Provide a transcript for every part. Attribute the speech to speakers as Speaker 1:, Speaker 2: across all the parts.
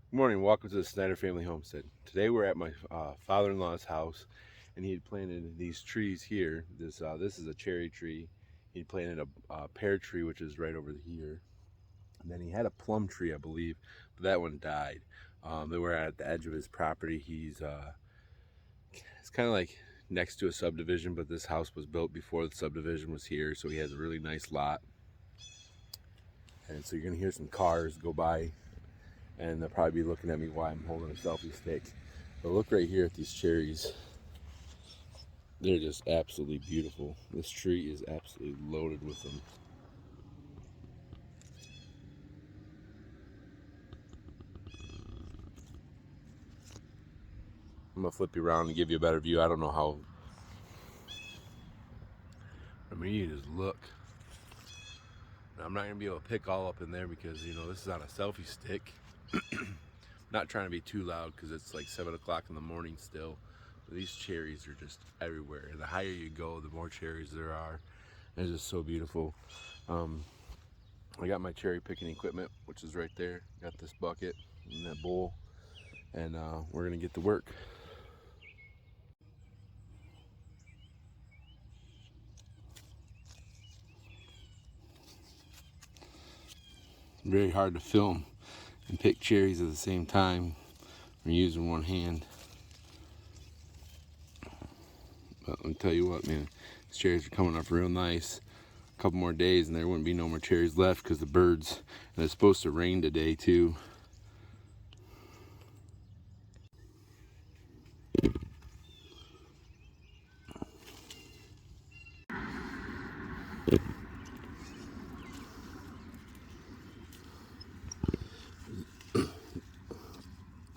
Speaker 1: Good morning, welcome to the Snyder Family Homestead. Today we're at my father-in-law's house, and he had planted these trees here. This is a cherry tree. He planted a pear tree, which is right over here. And then he had a plum tree, I believe, but that one died. They were at the edge of his property. It's kind of like next to a subdivision, but this house was built before the subdivision was here, so he has a really nice lot. And so you're gonna hear some cars go by, and they'll probably be looking at me while I'm holding a selfie stick. But look right here at these cherries. They're just absolutely beautiful. This tree is absolutely loaded with them. I'm gonna flip you around and give you a better view. I don't know how. I mean, you just look. Now, I'm not gonna be able to pick all up in there because this is on a selfie stick. Not trying to be too loud because it's like 7 o'clock in the morning still. But these cherries are just everywhere. The higher you go, the more cherries there are. It's just so beautiful. I got my cherry picking equipment, which is right there. Got this bucket and that bowl, and we're gonna get to work. Very hard to film and pick cherries at the same time when you're using one hand. But let me tell you what, man, these cherries are coming up real nice. A couple more days and there wouldn't be no more cherries left because the birds, and it's supposed to rain today too.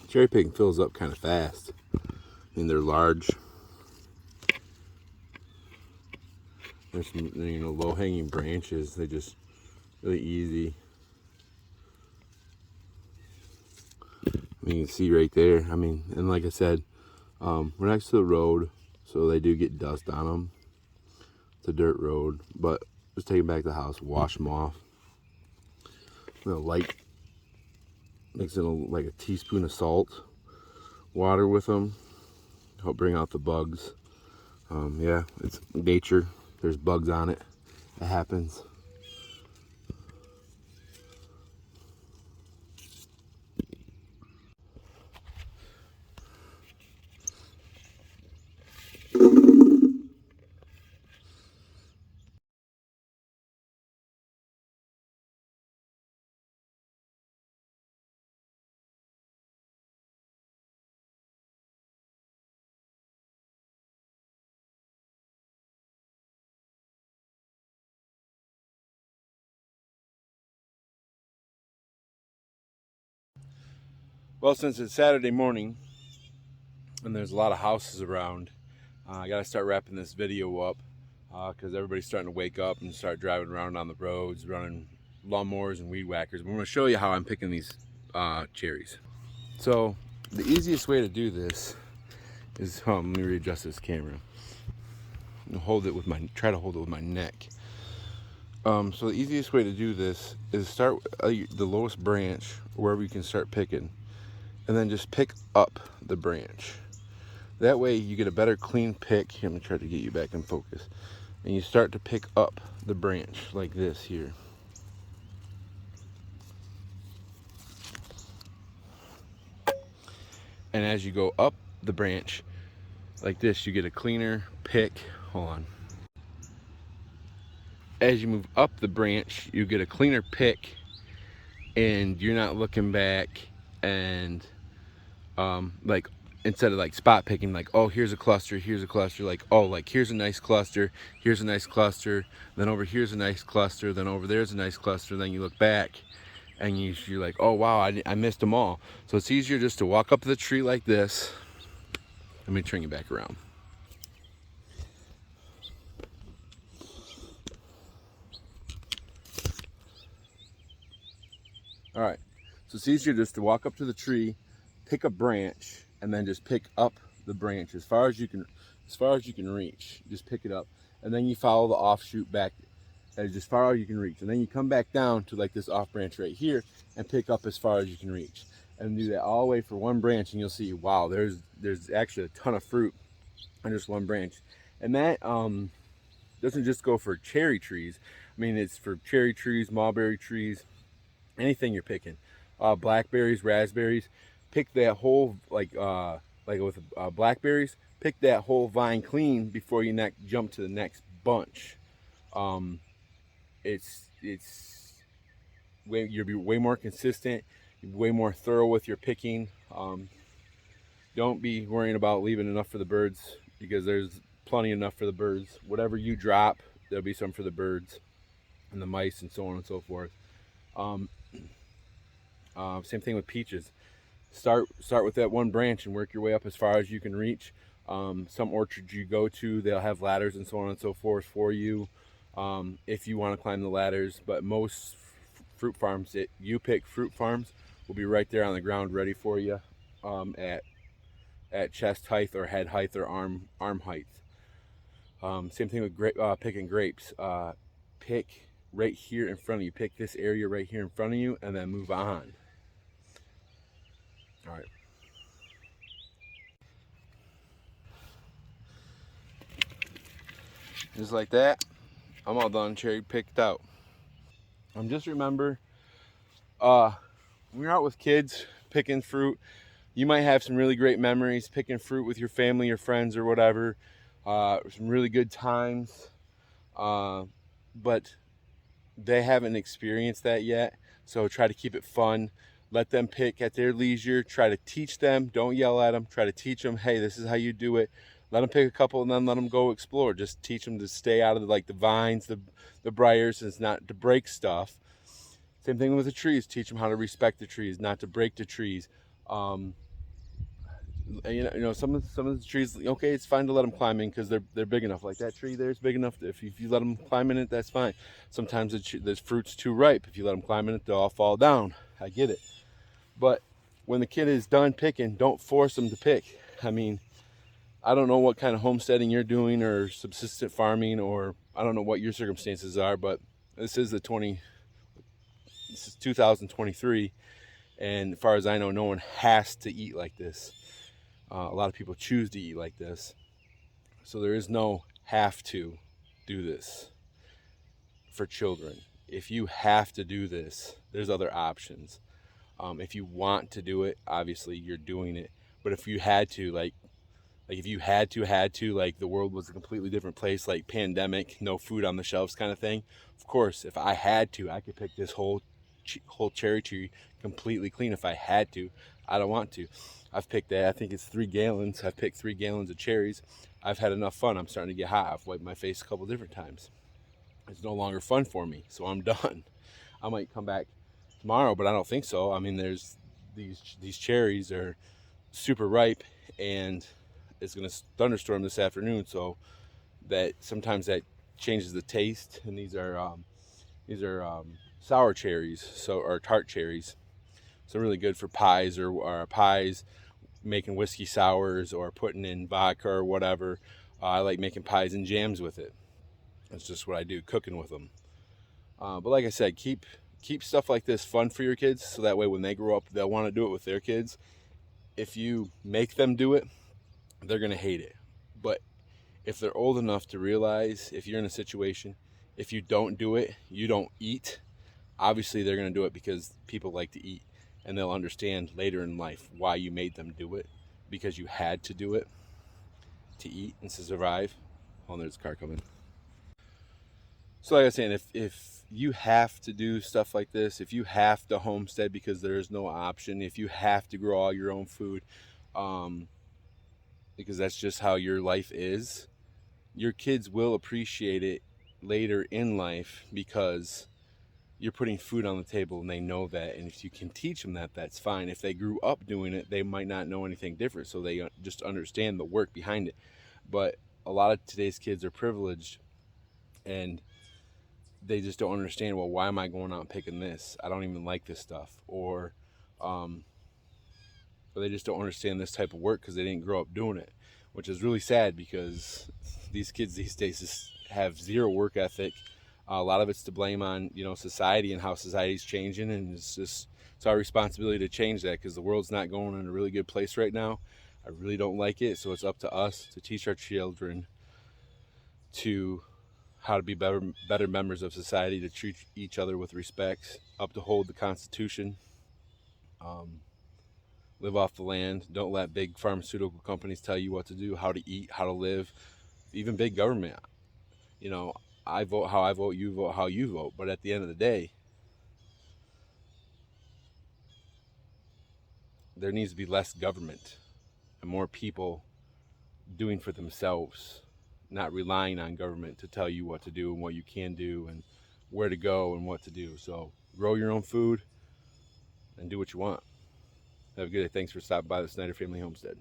Speaker 1: Cherry picking fills up kind of fast. I mean, they're large. There's some, low hanging branches. They just really easy. I mean, you can see right there. I mean, and like I said, we're next to the road, so they do get dust on them. It's a dirt road, but just take them back to the house, wash them off. I'm gonna mix in like a teaspoon of salt, water with them, help bring out the bugs. Yeah, it's nature. There's bugs on it. It happens. Well, since it's Saturday morning and there's a lot of houses around, I gotta start wrapping this video up because everybody's starting to wake up and start driving around on the roads, running lawnmowers and weed whackers. I'm gonna show you how I'm picking these cherries. So the easiest way to do this is, let me readjust this camera. Try to hold it with my neck. So the easiest way to do this is start the lowest branch, wherever you can start picking, and then just pick up the branch. That way you get a better clean pick. Here, I'm gonna try to get you back in focus. And you start to pick up the branch like this here. And as you go up the branch like this, you get a cleaner pick. Hold on. As you move up the branch, you get a cleaner pick, and you're not looking back and like, instead of like spot picking, like, oh, here's a cluster, like, oh, like here's a nice cluster, then over here's a nice cluster, then over there's a nice cluster. Then you look back and you're like, oh wow, I missed them all. So it's easier just to walk up the tree like this. Let me turn you back around. All right, so it's easier just to walk up to the tree, pick a branch, and then just pick up the branch as far as you can reach. Just pick it up, and then you follow the offshoot back as far as you can reach, and then you come back down to like this off branch right here and pick up as far as you can reach. and do that all the way for one branch, and you'll see, wow, there's actually a ton of fruit on just one branch. And that doesn't just go for cherry trees. I mean, it's for cherry trees, mulberry trees, anything you're picking. Blackberries, raspberries. Pick that whole, like with blackberries, pick that whole vine clean before you jump to the next bunch. It's you'll be way more consistent, way more thorough with your picking. Don't be worrying about leaving enough for the birds, because there's plenty enough for the birds. Whatever you drop, there'll be some for the birds and the mice and so on and so forth. Same thing with peaches. Start with that one branch and work your way up as far as you can reach. Some orchards you go to, they'll have ladders and so on and so forth for you, if you want to climb the ladders. But most fruit farms that you pick, fruit farms, will be right there on the ground ready for you, at chest height or head height or arm height. Same thing with picking grapes. Pick right here in front of you. Pick this area right here in front of you, and then move on. All right. Just like that, I'm all done cherry picked out. Just remember, when you're out with kids picking fruit, you might have some really great memories picking fruit with your family or friends or whatever. Some really good times, but they haven't experienced that yet. So try to keep it fun. Let them pick at their leisure. Try to teach them. Don't yell at them. Try to teach them, hey, this is how you do it. Let them pick a couple and then let them go explore. Just teach them to stay out of the vines, the briars, and it's not to break stuff. Same thing with the trees. Teach them how to respect the trees, not to break the trees. You know, some of the trees, okay, it's fine to let them climb in because they're big enough. Like that tree there is big enough. If you let them climb in it, that's fine. Sometimes the fruit's too ripe. If you let them climb in it, they'll all fall down. I get it. But when the kid is done picking, don't force them to pick. I mean, I don't know what kind of homesteading you're doing or subsistence farming, or I don't know what your circumstances are, but this is 2023, and as far as I know, no one has to eat like this. A lot of people choose to eat like this. So there is no have to do this for children. If you have to do this, there's other options. If you want to do it, obviously you're doing it. But if you had to, like if you had to, like the world was a completely different place, like pandemic, no food on the shelves kind of thing. Of course, if I had to, I could pick this whole cherry tree completely clean if I had to. I don't want to. I've picked that. I think it's 3 gallons. I've picked 3 gallons of cherries. I've had enough fun. I'm starting to get hot. I've wiped my face a couple different times. It's no longer fun for me, so I'm done. I might come back tomorrow, but I don't think so. I mean, there's these cherries are super ripe, and it's gonna thunderstorm this afternoon, so that sometimes that changes the taste. And these are sour cherries, or tart cherries. So really good for pies or pies, making whiskey sours or putting in vodka or whatever. I like making pies and jams with it. That's just what I do, cooking with them. But like I said, keep stuff like this fun for your kids, so that way when they grow up, they'll want to do it with their kids. If you make them do it, they're going to hate it. But if they're old enough to realize, if you're in a situation, if you don't do it, you don't eat, obviously they're going to do it because people like to eat. And they'll understand later in life why you made them do it, because you had to do it to eat and to survive. Oh, there's a car coming. So like I was saying, if you have to do stuff like this, if you have to homestead because there is no option, if you have to grow all your own food, because that's just how your life is, your kids will appreciate it later in life, because you're putting food on the table and they know that. And if you can teach them that, that's fine. If they grew up doing it, they might not know anything different, so they just understand the work behind it. But a lot of today's kids are privileged, and they just don't understand, well, why am I going out and picking this? I don't even like this stuff. Or they just don't understand this type of work because they didn't grow up doing it, which is really sad, because these kids these days just have zero work ethic. A lot of it's to blame on, society and how society's changing, and it's just it's our responsibility to change that, because the world's not going in a really good place right now. I really don't like it. So it's up to us to teach our children to how to be better members of society, to treat each other with respect, uphold the Constitution, um, live off the land. Don't let big pharmaceutical companies tell you what to do, how to eat, how to live. Even big government. You know, I vote how I vote, you vote how you vote. But at the end of the day, there needs to be less government and more people doing for themselves, not relying on government to tell you what to do and what you can do and where to go and what to do. So grow your own food and do what you want. Have a good day. Thanks for stopping by the Snyder Family Homestead.